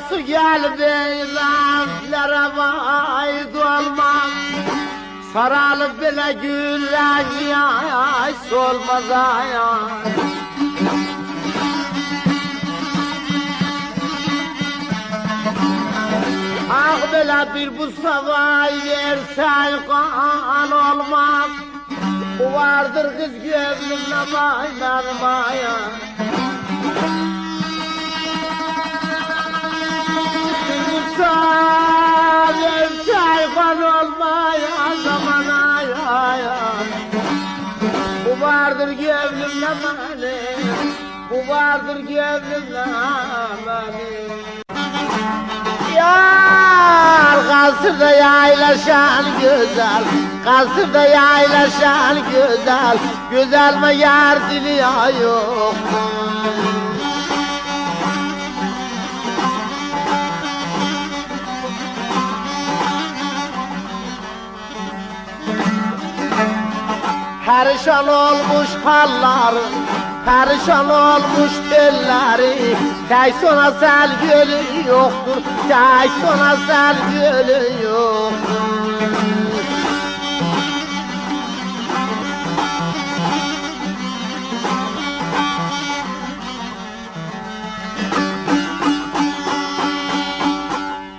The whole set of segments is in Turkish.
su geldi lantlere vay dolmam. Saralıp bile güller yaş solmaz ayaş. Ah bela bir bu savay versen kan olmaz. Bu vardır kız gönlümle baylanmaya. Bir bu savay versen kan olmaya zaman ay ay ay. Bu vardır gönlümle mani. Bu vardır gönlümle mani. Yar kasırda yaylaşan güzel, kasırda yaylaşan güzel, güzel mi yar dili ya yok. Perişan olmuş halları, perişan olmuş elleri. Tek sona sel gölü yoktur, tek sona sel gölü yoktur.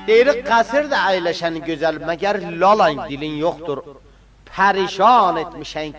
Deyirik kasırda aylaşan güzel, meğer lalayın dilin yoktur. Perişan etmişen